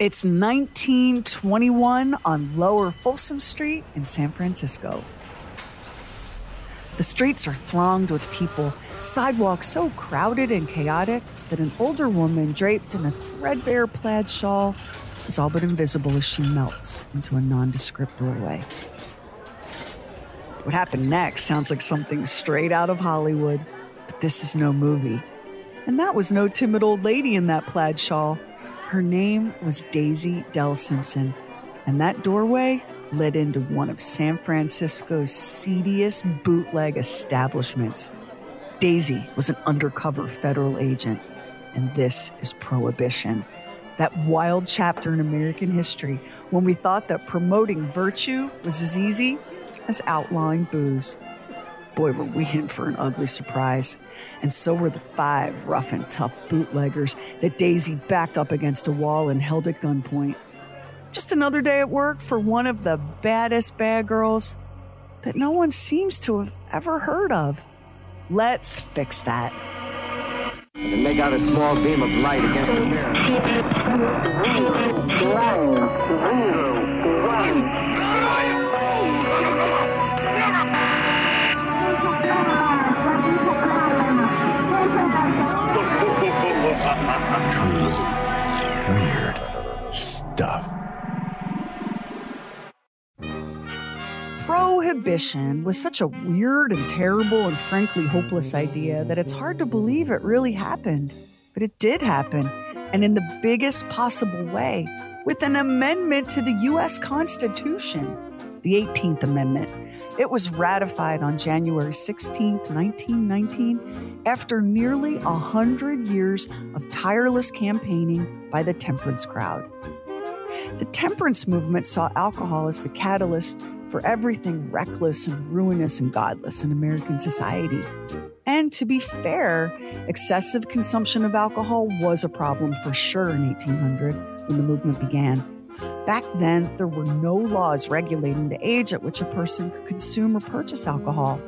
It's 1921 on Lower Folsom Street in San Francisco. The streets are thronged with people, sidewalks so crowded and chaotic that an older woman draped in a threadbare plaid shawl is all but invisible as she melts into a nondescript doorway. What happened next sounds like something straight out of Hollywood, but this is no movie. And that was no timid old lady in that plaid shawl. Her name was Daisy Dell Simpson, and that doorway led into one of San Francisco's seediest bootleg establishments. Daisy was an undercover federal agent, and this is Prohibition, that wild chapter in American history when we thought that promoting virtue was as easy as outlawing booze. Boy, were we in for an ugly surprise. And so were the 5 rough and tough bootleggers that Daisy backed up against a wall and held at gunpoint. Just another day at work for one of the baddest bad girls that no one seems to have ever heard of. Let's fix that. And make out a small beam of light against the mirror. 1. True weird stuff. Prohibition was such a weird and terrible and frankly hopeless idea that it's hard to believe it really happened. But it did happen, and in the biggest possible way, with an amendment to the U.S. Constitution, the 18th Amendment. It was ratified on January 16, 1919, after nearly 100 years of tireless campaigning by the temperance crowd. The temperance movement saw alcohol as the catalyst for everything reckless and ruinous and godless in American society. And to be fair, excessive consumption of alcohol was a problem for sure in 1800 when the movement began. Back then, there were no laws regulating the age at which a person could consume or purchase alcohol.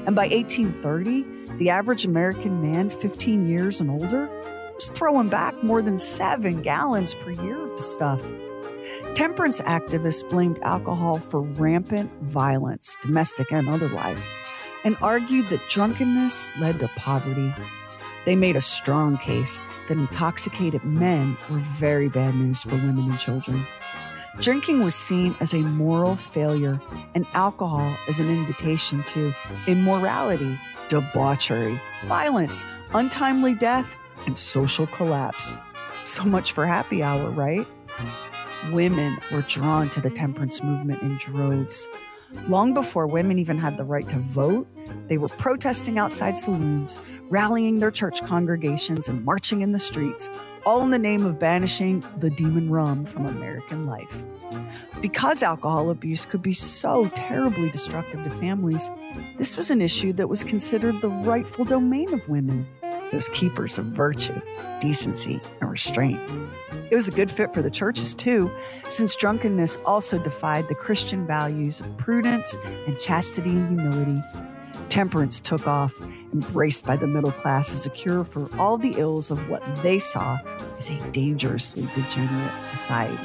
And by 1830, the average American man 15 years and older was throwing back more than 7 gallons per year of the stuff. Temperance activists blamed alcohol for rampant violence, domestic and otherwise, and argued that drunkenness led to poverty. They made a strong case that intoxicated men were very bad news for women and children. Drinking was seen as a moral failure and alcohol as an invitation to immorality, debauchery, violence, untimely death, and social collapse. So much for happy hour, right? Women were drawn to the temperance movement in droves. Long before women even had the right to vote, they were protesting outside saloons, rallying their church congregations, and marching in the streets, all in the name of banishing the demon rum from American life. Because alcohol abuse could be so terribly destructive to families, this was an issue that was considered the rightful domain of women, those keepers of virtue, decency, and restraint. It was a good fit for the churches, too, since drunkenness also defied the Christian values of prudence and chastity and humility. Temperance took off, embraced by the middle class as a cure for all the ills of what they saw as a dangerously degenerate society.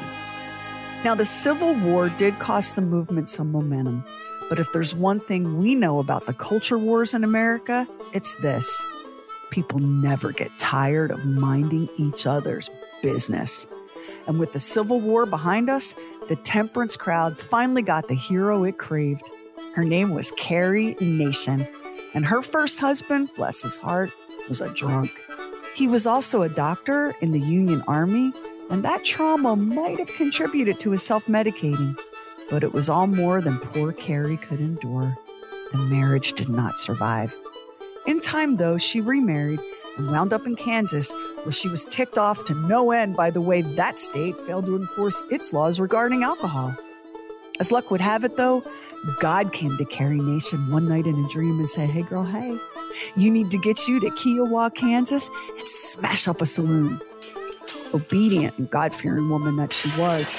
Now, the Civil War did cost the movement some momentum, but if there's one thing we know about the culture wars in America, it's this. People never get tired of minding each other's business. And with the Civil War behind us, the temperance crowd finally got the hero it craved. Her name was Carrie Nation, and her first husband, bless his heart, was a drunk. He was also a doctor in the Union Army, and that trauma might have contributed to his self-medicating, but it was all more than poor Carrie could endure. The marriage did not survive. In time, though, she remarried and wound up in Kansas, where she was ticked off to no end by the way that state failed to enforce its laws regarding alcohol. As luck would have it, though, God came to Carrie Nation one night in a dream and said, "Hey, girl, hey, you need to get you to Kiowa, Kansas, and smash up a saloon." Obedient and God-fearing woman that she was,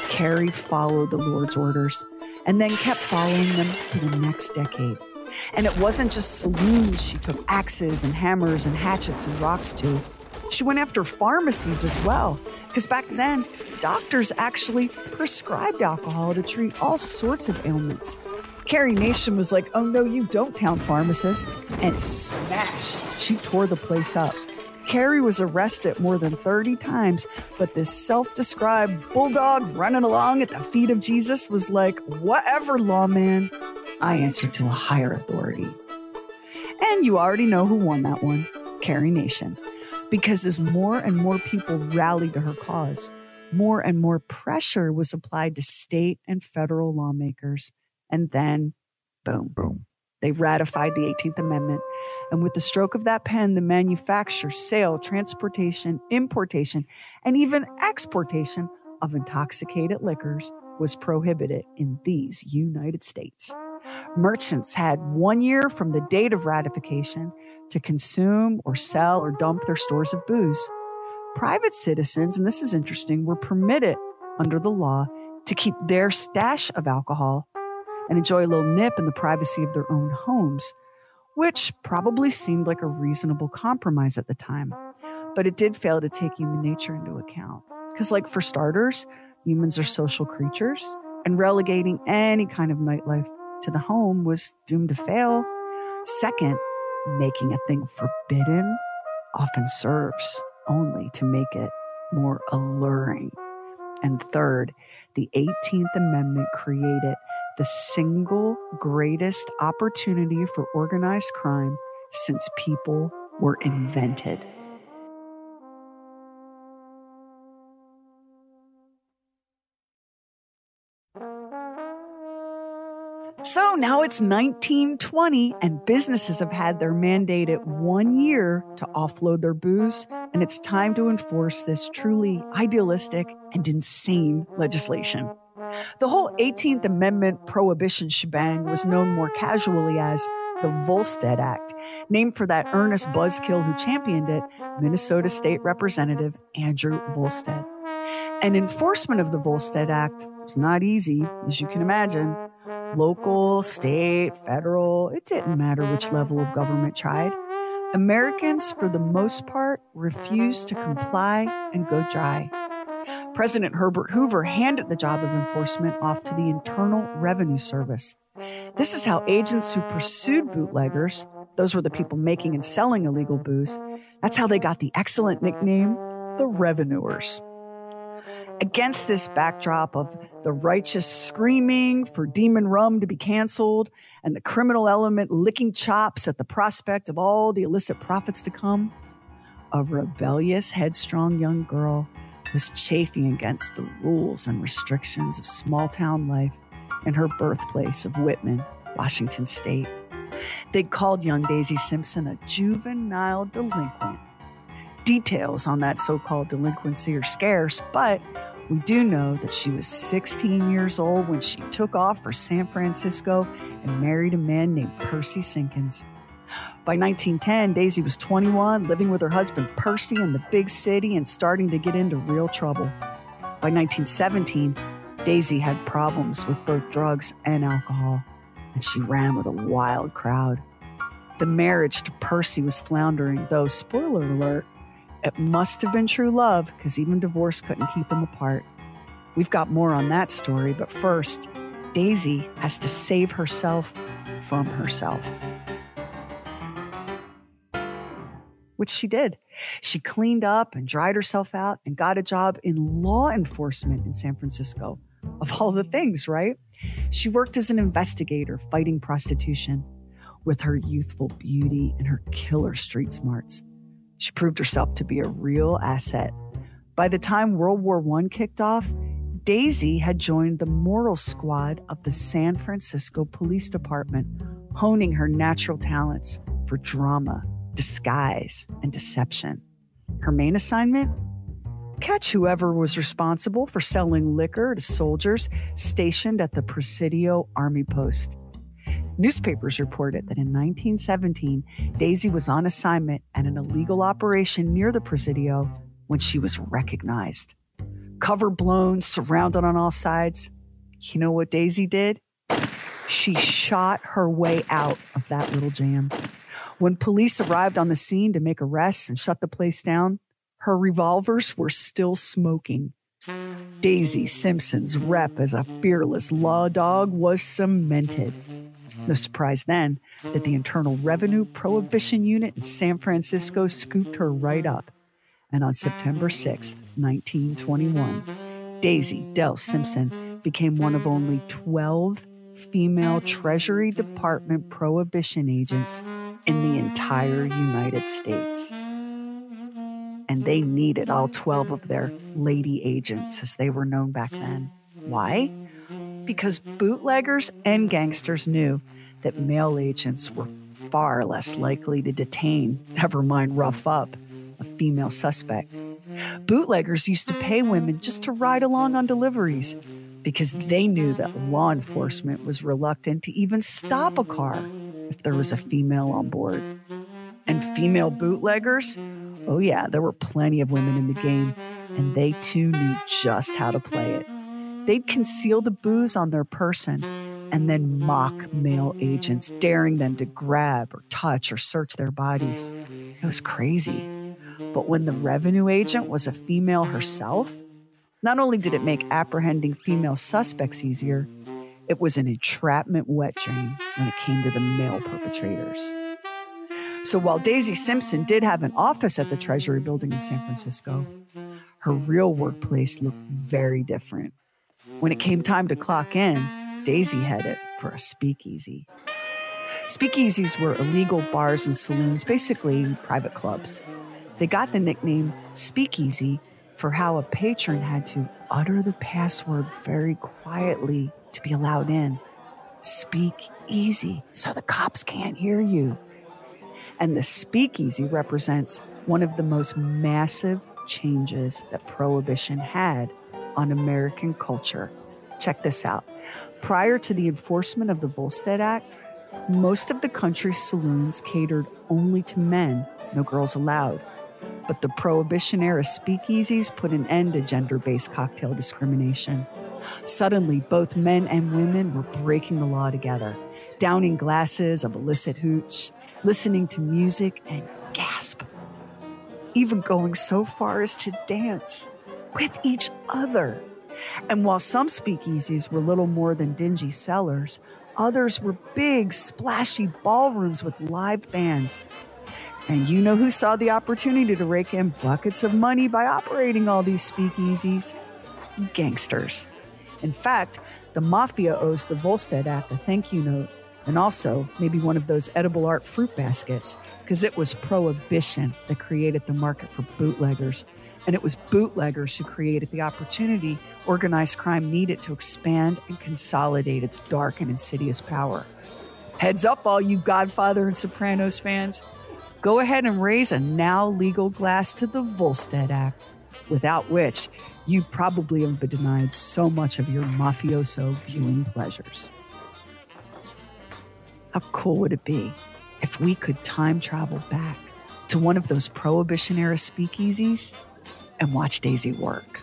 Carrie followed the Lord's orders and then kept following them for the next decade. And it wasn't just saloons she took axes and hammers and hatchets and rocks to. She went after pharmacies as well, because back then, doctors actually prescribed alcohol to treat all sorts of ailments. Carrie Nation was like, "Oh no, you don't, town pharmacist," and smash, she tore the place up. Carrie was arrested more than 30 times, but this self-described bulldog running along at the feet of Jesus was like, "Whatever, lawman, I answer to a higher authority." And you already know who won that one, Carrie Nation. Because as more and more people rallied to her cause, more and more pressure was applied to state and federal lawmakers. And then, boom, they ratified the 18th Amendment. And with the stroke of that pen, the manufacture, sale, transportation, importation, and even exportation of intoxicated liquors was prohibited in these United States. Merchants had 1 year from the date of ratification to consume or sell or dump their stores of booze. Private citizens, and this is interesting, were permitted under the law to keep their stash of alcohol and enjoy a little nip in the privacy of their own homes, which probably seemed like a reasonable compromise at the time. But it did fail to take human nature into account. Because, like, for starters, humans are social creatures, and relegating any kind of nightlife to the home was doomed to fail. Second, making a thing forbidden often serves only to make it more alluring. And third, the 18th Amendment created the single greatest opportunity for organized crime since people were invented. So now it's 1920 and businesses have had their mandated 1 year to offload their booze, and it's time to enforce this truly idealistic and insane legislation. The whole 18th Amendment Prohibition shebang was known more casually as the Volstead Act, named for that earnest buzzkill who championed it, Minnesota State Representative Andrew Volstead. And enforcement of the Volstead Act was not easy, as you can imagine. Local, state, federal, it didn't matter which level of government tried. Americans, for the most part, refused to comply and go dry. President Herbert Hoover handed the job of enforcement off to the Internal Revenue Service. This is how agents who pursued bootleggers, those were the people making and selling illegal booze, that's how they got the excellent nickname, the Revenuers. Against this backdrop of the righteous screaming for demon rum to be canceled and the criminal element licking chops at the prospect of all the illicit profits to come, a rebellious, headstrong young girl was chafing against the rules and restrictions of small-town life in her birthplace of Whitman, Washington State. They called young Daisy Simpson a juvenile delinquent. Details on that so-called delinquency are scarce, but we do know that she was 16 years old when she took off for San Francisco and married a man named Percy Sinkins. By 1910, Daisy was 21, living with her husband Percy in the big city and starting to get into real trouble. By 1917, Daisy had problems with both drugs and alcohol, and she ran with a wild crowd. The marriage to Percy was floundering, though, spoiler alert, it must have been true love, because even divorce couldn't keep them apart. We've got more on that story, but first, Daisy has to save herself from herself. Which she did. She cleaned up and dried herself out and got a job in law enforcement in San Francisco. Of all the things, right? She worked as an investigator fighting prostitution. With her youthful beauty and her killer street smarts, she proved herself to be a real asset. By the time World War I kicked off, Daisy had joined the moral squad of the San Francisco Police Department, honing her natural talents for drama, disguise, and deception. Her main assignment? Catch whoever was responsible for selling liquor to soldiers stationed at the Presidio Army Post. Newspapers reported that in 1917, Daisy was on assignment at an illegal operation near the Presidio when she was recognized. Cover blown, surrounded on all sides. You know what Daisy did? She shot her way out of that little jam. When police arrived on the scene to make arrests and shut the place down, Her revolvers were still smoking. Daisy Simpson's rep as a fearless law dog was cemented. No surprise then that the Internal Revenue Prohibition Unit in San Francisco scooped her right up. And on September 6, 1921, Daisy Dell Simpson became one of only 12 female Treasury Department prohibition agents in the entire United States. And they needed all 12 of their lady agents, as they were known back then. Why? Because bootleggers and gangsters knew that male agents were far less likely to detain, never mind rough up, a female suspect. Bootleggers used to pay women just to ride along on deliveries because they knew that law enforcement was reluctant to even stop a car if there was a female on board. And female bootleggers? Oh yeah, there were plenty of women in the game, and they too knew just how to play it. They'd conceal the booze on their person and then mock male agents, daring them to grab or touch or search their bodies. It was crazy. But when the revenue agent was a female herself, not only did it make apprehending female suspects easier, it was an entrapment wet dream when it came to the male perpetrators. So while Daisy Simpson did have an office at the Treasury Building in San Francisco, her real workplace looked very different. When it came time to clock in, Daisy headed for a speakeasy. Speakeasies were illegal bars and saloons, basically private clubs. They got the nickname speakeasy for how a patron had to utter the password very quietly to be allowed in. Speak easy so the cops can't hear you. And the speakeasy represents one of the most massive changes that Prohibition had on American culture. Check this out. Prior to the enforcement of the Volstead Act, most of the country's saloons catered only to men, no girls allowed. But the Prohibition-era speakeasies put an end to gender-based cocktail discrimination. Suddenly, both men and women were breaking the law together, downing glasses of illicit hooch, listening to music and gasp, even going so far as to dance with each other. And while some speakeasies were little more than dingy cellars, others were big, splashy ballrooms with live bands. And you know who saw the opportunity to rake in buckets of money by operating all these speakeasies? Gangsters. In fact, the mafia owes the Volstead Act a thank you note, and also maybe one of those edible art fruit baskets, because it was Prohibition that created the market for bootleggers. And it was bootleggers who created the opportunity organized crime needed to expand and consolidate its dark and insidious power. Heads up, all you Godfather and Sopranos fans. Go ahead and raise a now legal glass to the Volstead Act, without which you probably have been denied so much of your mafioso viewing pleasures. How cool would it be if we could time travel back to one of those Prohibition-era speakeasies and watch Daisy work?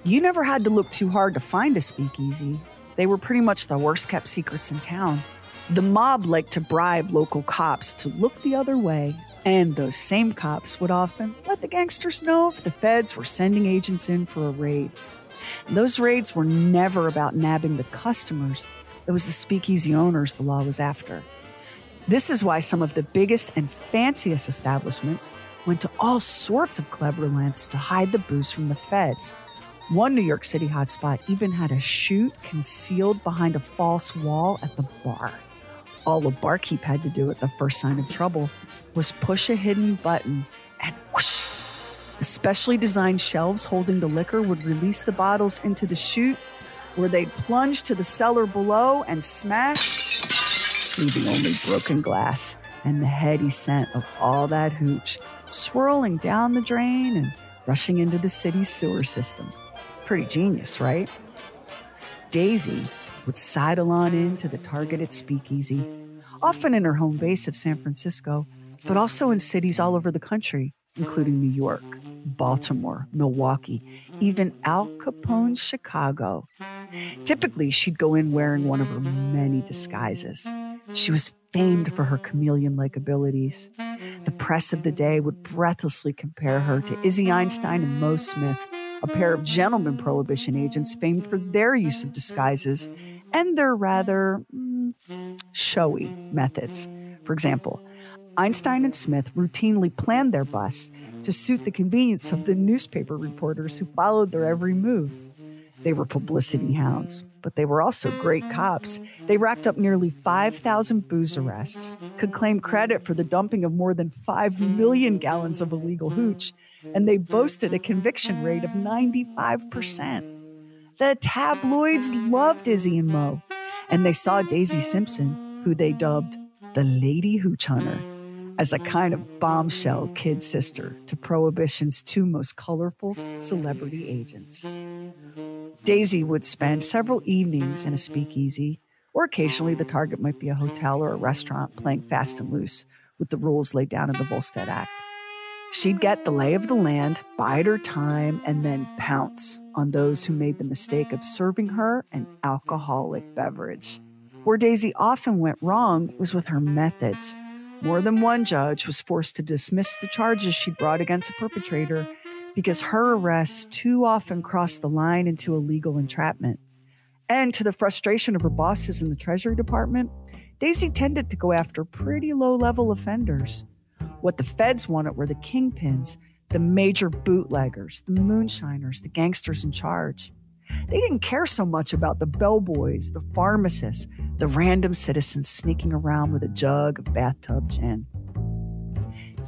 You never had to look too hard to find a speakeasy. They were pretty much the worst-kept secrets in town. The mob liked to bribe local cops to look the other way, and those same cops would often let the gangsters know if the feds were sending agents in for a raid. And those raids were never about nabbing the customers. It was the speakeasy owners the law was after. This is why some of the biggest and fanciest establishments went to all sorts of clever lengths to hide the booze from the feds. One New York City hotspot even had a chute concealed behind a false wall at the bar. All a barkeep had to do at the first sign of trouble was push a hidden button and whoosh! The specially designed shelves holding the liquor would release the bottles into the chute, where they'd plunge to the cellar below and smash, leaving only broken glass and the heady scent of all that hooch swirling down the drain and rushing into the city's sewer system. Pretty genius, right? Daisy would sidle on into the targeted speakeasy, often in her home base of San Francisco, but also in cities all over the country, including New York, Baltimore, Milwaukee, even Al Capone's Chicago. Typically, she'd go in wearing one of her many disguises. She was famed for her chameleon-like abilities. The press of the day would breathlessly compare her to Izzy Einstein and Mo Smith, a pair of gentleman prohibition agents famed for their use of disguises and their rather showy methods. For example, Einstein and Smith routinely planned their busts to suit the convenience of the newspaper reporters who followed their every move. They were publicity hounds, but they were also great cops. They racked up nearly 5,000 booze arrests, could claim credit for the dumping of more than 5 million gallons of illegal hooch, and they boasted a conviction rate of 95%. The tabloids loved Izzy and Mo, and they saw Daisy Simpson, who they dubbed the Lady Hooch Hunter, as a kind of bombshell kid sister to Prohibition's two most colorful celebrity agents. Daisy would spend several evenings in a speakeasy, or occasionally the target might be a hotel or a restaurant, playing fast and loose with the rules laid down in the Volstead Act. She'd get the lay of the land, bide her time, and then pounce on those who made the mistake of serving her an alcoholic beverage. Where Daisy often went wrong was with her methods. More than one judge was forced to dismiss the charges she'd brought against a perpetrator because her arrests too often crossed the line into illegal entrapment. And to the frustration of her bosses in the Treasury Department, Daisy tended to go after pretty low-level offenders. What the feds wanted were the kingpins, the major bootleggers, the moonshiners, the gangsters in charge. They didn't care so much about the bellboys, the pharmacists, the random citizens sneaking around with a jug of bathtub gin.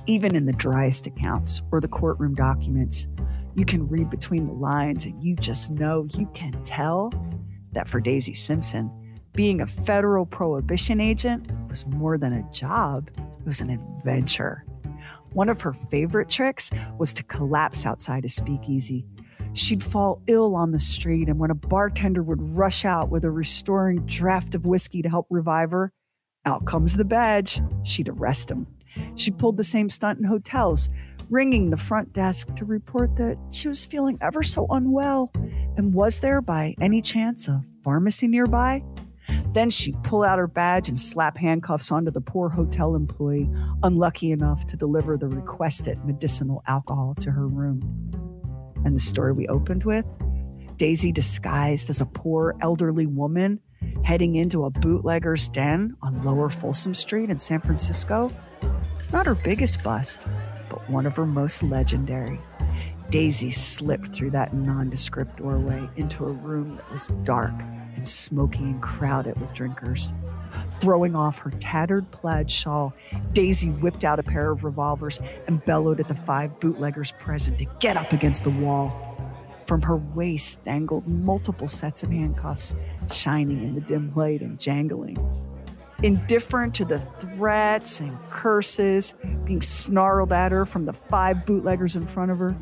Even in the driest accounts or the courtroom documents, you can read between the lines and you just know, you can tell that for Daisy Simpson, being a federal prohibition agent was more than a job, it was an adventure. One of her favorite tricks was to collapse outside a speakeasy. She'd fall ill on the street, and when a bartender would rush out with a restoring draft of whiskey to help revive her, out comes the badge. She'd arrest him. She pulled the same stunt in hotels, ringing the front desk to report that she was feeling ever so unwell, and was there by any chance a pharmacy nearby? Then she'd pull out her badge and slap handcuffs onto the poor hotel employee, unlucky enough to deliver the requested medicinal alcohol to her room. And the story we opened with, Daisy disguised as a poor elderly woman heading into a bootlegger's den on Lower Folsom Street in San Francisco. Not her biggest bust, but one of her most legendary. Daisy slipped through that nondescript doorway into a room that was dark and smoky and crowded with drinkers. Throwing off her tattered plaid shawl, Daisy whipped out a pair of revolvers and bellowed at the 5 bootleggers present to get up against the wall. From her waist dangled multiple sets of handcuffs, shining in the dim light and jangling. Indifferent to the threats and curses being snarled at her from the 5 bootleggers in front of her,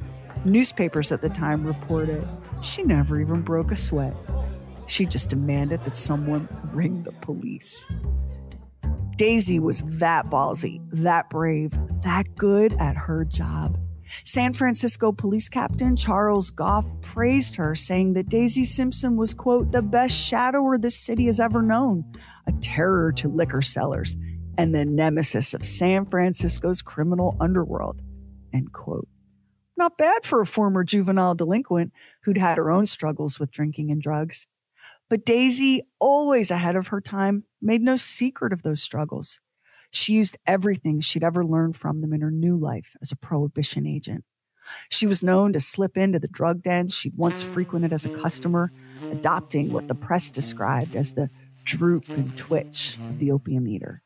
newspapers at the time reported she never even broke a sweat. She just demanded that someone ring the police. Daisy was that ballsy, that brave, that good at her job. San Francisco police captain Charles Goff praised her, saying that Daisy Simpson was, quote, the best shadower this city has ever known, a terror to liquor sellers, and the nemesis of San Francisco's criminal underworld, end quote. Not bad for a former juvenile delinquent who'd had her own struggles with drinking and drugs. But Daisy, always ahead of her time, made no secret of those struggles. She used everything she'd ever learned from them in her new life as a prohibition agent. She was known to slip into the drug dens she'd once frequented as a customer, adopting what the press described as the droop and twitch of the opium eater.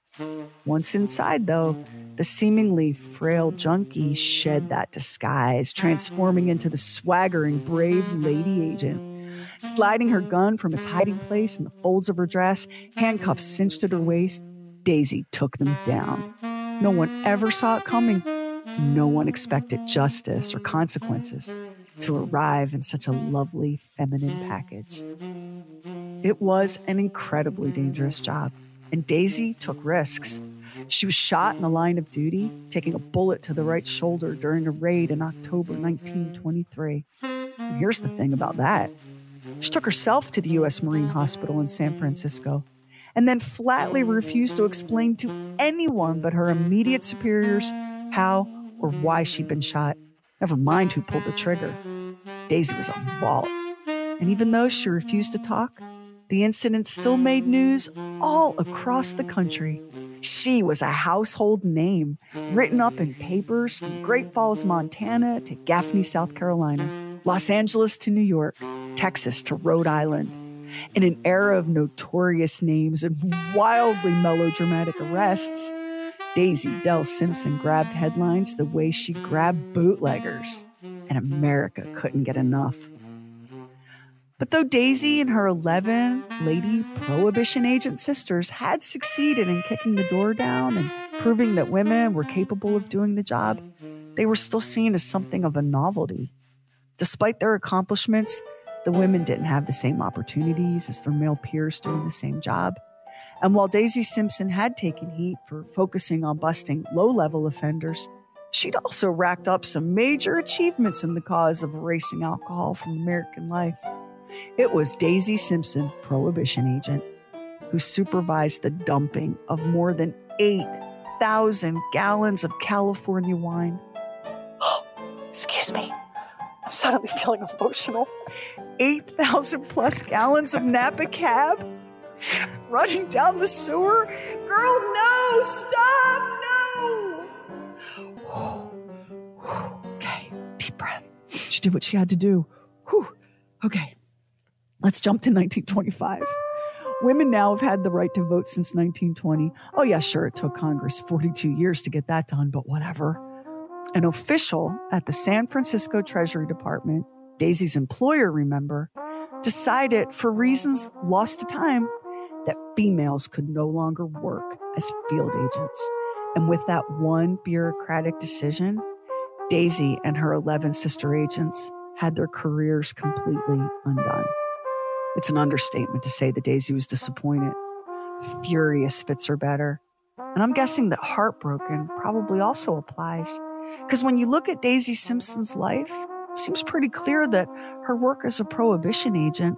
Once inside, though, the seemingly frail junkie shed that disguise, transforming into the swaggering, brave lady agent. Sliding her gun from its hiding place in the folds of her dress, handcuffs cinched at her waist, Daisy took them down. No one ever saw it coming. No one expected justice or consequences to arrive in such a lovely feminine package. It was an incredibly dangerous job, and Daisy took risks. She was shot in the line of duty, taking a bullet to the right shoulder during a raid in October 1923. And here's the thing about that. She took herself to the U.S. Marine Hospital in San Francisco, and then flatly refused to explain to anyone but her immediate superiors how or why she'd been shot, never mind who pulled the trigger. Daisy was a wall. And even though she refused to talk, the incident still made news all across the country. She was a household name, written up in papers from Great Falls, Montana to Gaffney, South Carolina, Los Angeles to New York, Texas to Rhode Island. In an era of notorious names and wildly melodramatic arrests, Daisy Dell Simpson grabbed headlines the way she grabbed bootleggers, and America couldn't get enough. But though Daisy and her 11 lady Prohibition agent sisters had succeeded in kicking the door down and proving that women were capable of doing the job, they were still seen as something of a novelty. Despite their accomplishments, the women didn't have the same opportunities as their male peers doing the same job. And while Daisy Simpson had taken heat for focusing on busting low-level offenders, she'd also racked up some major achievements in the cause of erasing alcohol from American life. It was Daisy Simpson, Prohibition agent, who supervised the dumping of more than 8,000 gallons of California wine. Excuse me. I'm suddenly feeling emotional. 8,000 plus gallons of Napa Cab running down the sewer. Girl, no! Stop! No! Okay, deep breath. She did what she had to do. Whew. Okay, let's jump to 1925. Women now have had the right to vote since 1920. Oh yeah, sure, it took Congress 42 years to get that done, but whatever. An official at the San Francisco Treasury Department, Daisy's employer, remember, decided for reasons lost to time that females could no longer work as field agents. And with that one bureaucratic decision, Daisy and her 11 sister agents had their careers completely undone. It's an understatement to say that Daisy was disappointed. Furious fits her better. And I'm guessing that heartbroken probably also applies. Because when you look at Daisy Simpson's life, it seems pretty clear that her work as a Prohibition agent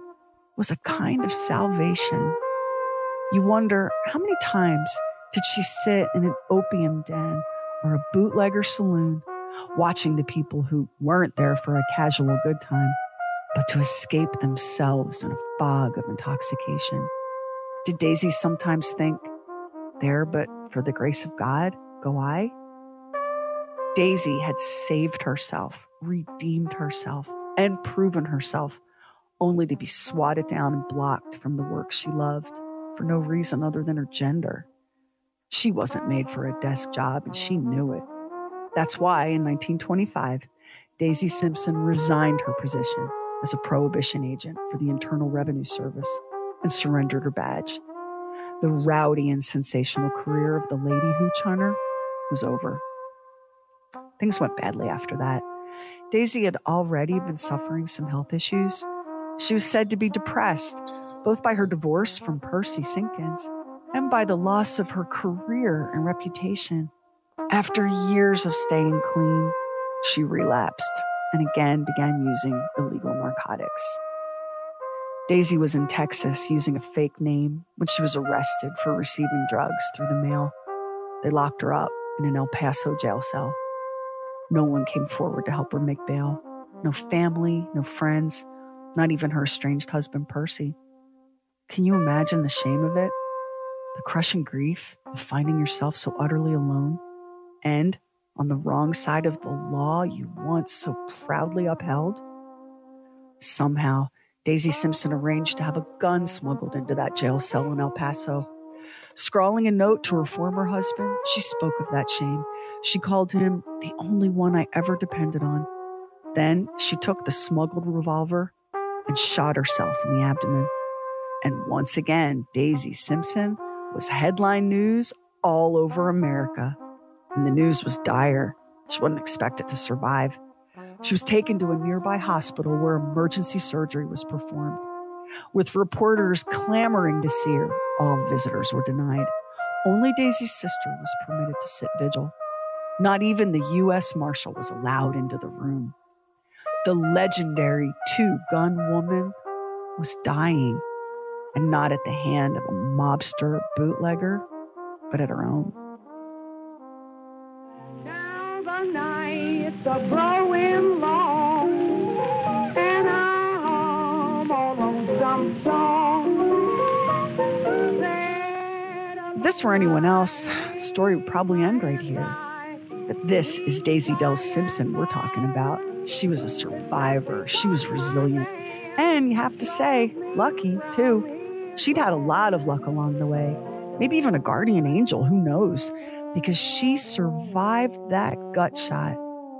was a kind of salvation. You wonder, how many times did she sit in an opium den or a bootlegger saloon watching the people who weren't there for a casual good time, but to escape themselves in a fog of intoxication? Did Daisy sometimes think, there but for the grace of God, go I? Daisy had saved herself, redeemed herself, and proven herself, only to be swatted down and blocked from the work she loved for no reason other than her gender. She wasn't made for a desk job, and she knew it. That's why, in 1925, Daisy Simpson resigned her position as a Prohibition agent for the Internal Revenue Service and surrendered her badge. The rowdy and sensational career of the lady hooch hunter was over. Things went badly after that. Daisy had already been suffering some health issues. She was said to be depressed, both by her divorce from Percy Sinkins and by the loss of her career and reputation. After years of staying clean, she relapsed and again began using illegal narcotics. Daisy was in Texas using a fake name when she was arrested for receiving drugs through the mail. They locked her up in an El Paso jail cell. No one came forward to help her make bail. No family, no friends, not even her estranged husband, Percy. Can you imagine the shame of it? The crushing grief of finding yourself so utterly alone and on the wrong side of the law you once so proudly upheld? Somehow, Daisy Simpson arranged to have a gun smuggled into that jail cell in El Paso. Scrawling a note to her former husband, she spoke of that shame. She called him the only one I ever depended on. Then she took the smuggled revolver and shot herself in the abdomen. And once again, Daisy Simpson was headline news all over America. And the news was dire. She wasn't expected to survive. She was taken to a nearby hospital where emergency surgery was performed. With reporters clamoring to see her, all visitors were denied. Only Daisy's sister was permitted to sit vigil. Not even the U.S. Marshal was allowed into the room. The legendary two-gun woman was dying. and not at the hand of a mobster bootlegger, but at her own. Down the nights are growing long, and I hum a lonesome song. If this were anyone else, the story would probably end right here. But this is Daisy Dell Simpson we're talking about. She was a survivor. She was resilient. And you have to say, lucky, too. She'd had a lot of luck along the way. Maybe even a guardian angel, who knows? Because she survived that gut shot,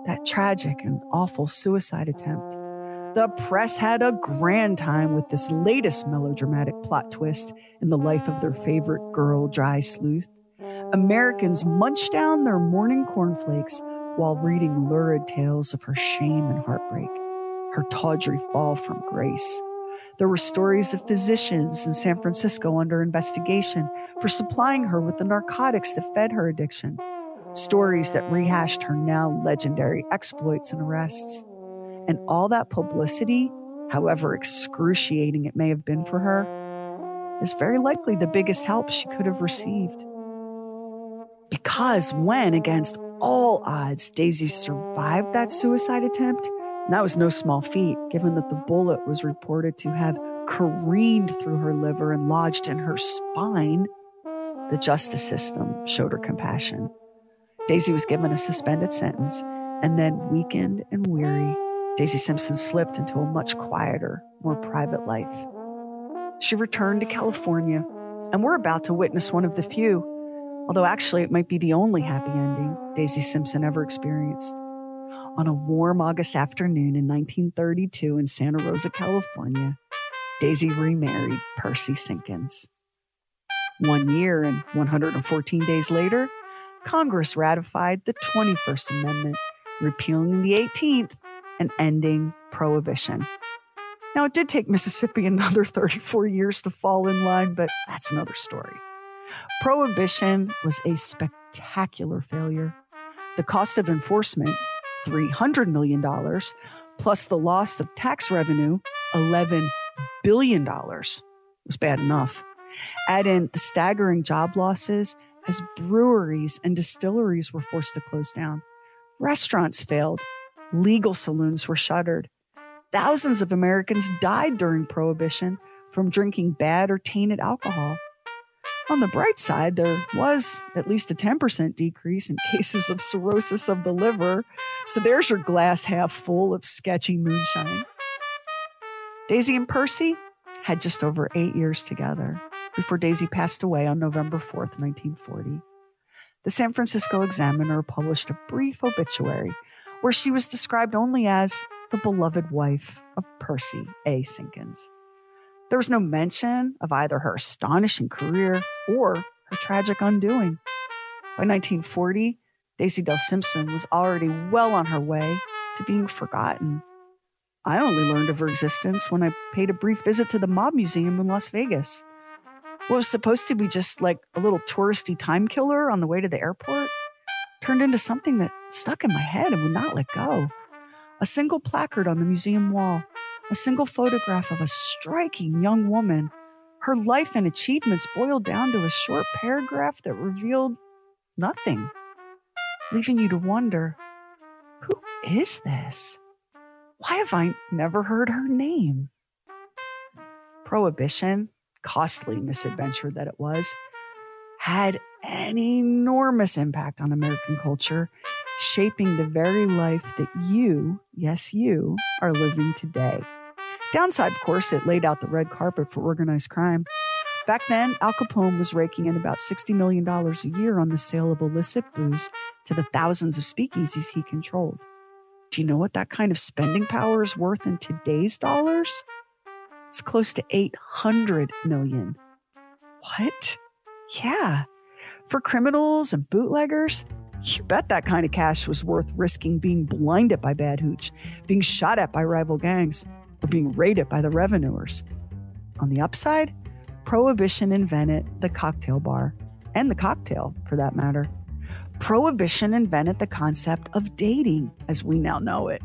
that tragic and awful suicide attempt. The press had a grand time with this latest melodramatic plot twist in the life of their favorite girl, dry sleuth. Americans munched down their morning cornflakes while reading lurid tales of her shame and heartbreak, her tawdry fall from grace. There were stories of physicians in San Francisco under investigation for supplying her with the narcotics that fed her addiction. Stories that rehashed her now legendary exploits and arrests. And all that publicity, however excruciating it may have been for her, is very likely the biggest help she could have received. Because when, against all odds, Daisy survived that suicide attempt, and that was no small feat, given that the bullet was reported to have careened through her liver and lodged in her spine, the justice system showed her compassion. Daisy was given a suspended sentence, and then, weakened and weary, Daisy Simpson slipped into a much quieter, more private life. She returned to California, and we're about to witness one of the few, although actually it might be the only happy ending Daisy Simpson ever experienced. On a warm August afternoon in 1932 in Santa Rosa, California, Daisy remarried Percy Sinkins. 1 year and 114 days later, Congress ratified the 21st Amendment, repealing the 18th and ending Prohibition. Now, it did take Mississippi another 34 years to fall in line, but that's another story. Prohibition was a spectacular failure. The cost of enforcement, $300 million, plus the loss of tax revenue, $11 billion, was bad enough. Add in the staggering job losses as breweries and distilleries were forced to close down. Restaurants failed. Legal saloons were shuttered. Thousands of Americans died during Prohibition from drinking bad or tainted alcohol. On the bright side, there was at least a 10% decrease in cases of cirrhosis of the liver. So there's your glass half full of sketchy moonshine. Daisy and Percy had just over 8 years together before Daisy passed away on November 4th, 1940. The San Francisco Examiner published a brief obituary where she was described only as the beloved wife of Percy A. Sinkins. There was no mention of either her astonishing career or her tragic undoing. By 1940, Daisy Dell Simpson was already well on her way to being forgotten. I only learned of her existence when I paid a brief visit to the Mob Museum in Las Vegas. What was supposed to be just like a little touristy time killer on the way to the airport turned into something that stuck in my head and would not let go. A single placard on the museum wall, a single photograph of a striking young woman. Her life and achievements boiled down to a short paragraph that revealed nothing, leaving you to wonder, who is this? Why have I never heard her name? Prohibition, costly misadventure that it was, had an enormous impact on American culture, shaping the very life that you, yes, you, are living today. Downside, of course, it laid out the red carpet for organized crime. Back then, Al Capone was raking in about $60 million a year on the sale of illicit booze to the thousands of speakeasies he controlled. Do you know what that kind of spending power is worth in today's dollars? It's close to $800 million. What? Yeah. For criminals and bootleggers, you bet that kind of cash was worth risking being blinded by bad hooch, being shot at by rival gangs, or being raided by the revenuers. On the upside, Prohibition invented the cocktail bar, and the cocktail, for that matter. Prohibition invented the concept of dating as we now know it,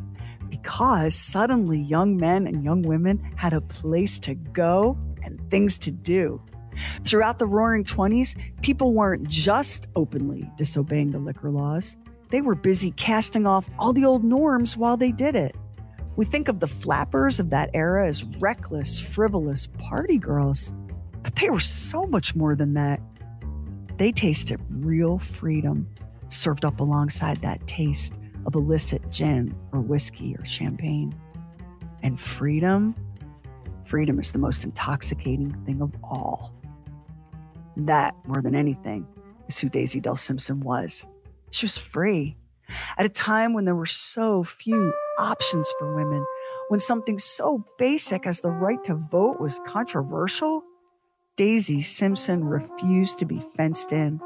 because suddenly young men and young women had a place to go and things to do. Throughout the Roaring 20s, people weren't just openly disobeying the liquor laws. They were busy casting off all the old norms while they did it. We think of the flappers of that era as reckless, frivolous party girls, but they were so much more than that. They tasted real freedom, served up alongside that taste of illicit gin or whiskey or champagne. And freedom is the most intoxicating thing of all. That, more than anything, is who Daisy Dell Simpson was. She was free. At a time when there were so few options for women, when something so basic as the right to vote was controversial, Daisy Simpson refused to be fenced in,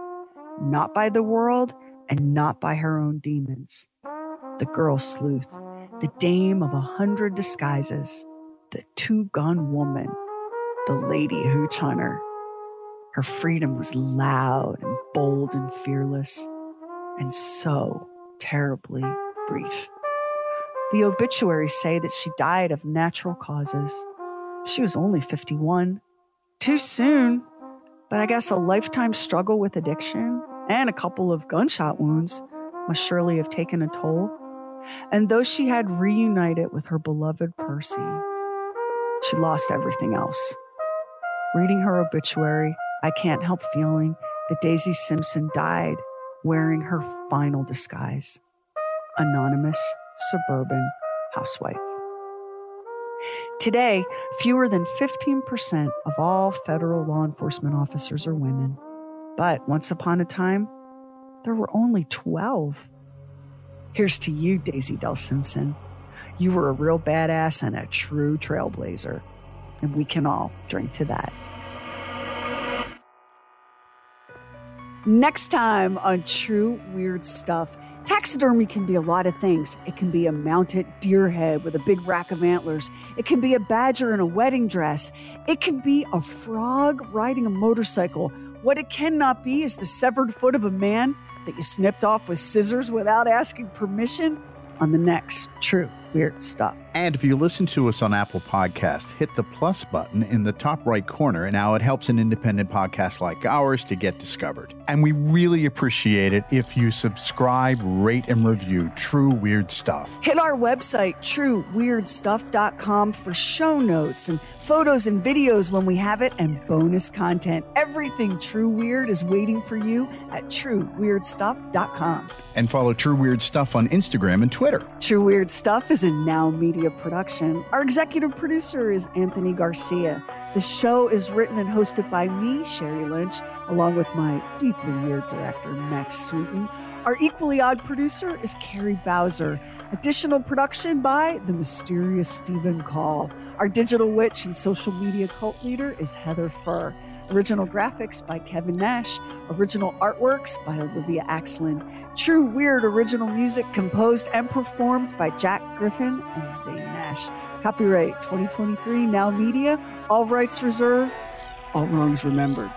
not by the world and not by her own demons. The girl sleuth, the dame of 100 disguises, the two-gun woman, the lady hooch hunter. Her freedom was loud and bold and fearless, and so terribly brief. The obituaries say that she died of natural causes. She was only 51. Too soon, but I guess a lifetime struggle with addiction and a couple of gunshot wounds must surely have taken a toll. And though she had reunited with her beloved Percy, she lost everything else. Reading her obituary, I can't help feeling that Daisy Simpson died wearing her final disguise: anonymous suburban housewife. Today, fewer than 15% of all federal law enforcement officers are women. But once upon a time, there were only 12. Here's to you, Daisy Dell Simpson. You were a real badass and a true trailblazer. And we can all drink to that. Next time on True Weird Stuff. Taxidermy can be a lot of things. It can be a mounted deer head with a big rack of antlers. It can be a badger in a wedding dress. It can be a frog riding a motorcycle. What it cannot be is the severed foot of a man that you snipped off with scissors without asking permission on the next True Weird Stuff. And if you listen to us on Apple Podcasts, hit the plus button in the top right corner, and now it helps an independent podcast like ours to get discovered. And we really appreciate it if you subscribe, rate, and review True Weird Stuff. Hit our website, trueweirdstuff.com, for show notes and photos and videos when we have it, and bonus content. Everything True Weird is waiting for you at trueweirdstuff.com. And follow True Weird Stuff on Instagram and Twitter. True Weird Stuff is a Now Media production. Our executive producer is Anthony Garcia. The show is written and hosted by me, Sherry Lynch, along with my deeply weird director, Max Sweeten. Our equally odd producer is Carrie Bowser. Additional production by the mysterious Stephen Call. Our digital witch and social media cult leader is Heather Furr. Original graphics by Kevin Nash. Original artworks by Olivia Axlin. True Weird original music composed and performed by Jack Griffin and Zane Nash. Copyright 2023 Now Media. All rights reserved. All wrongs remembered.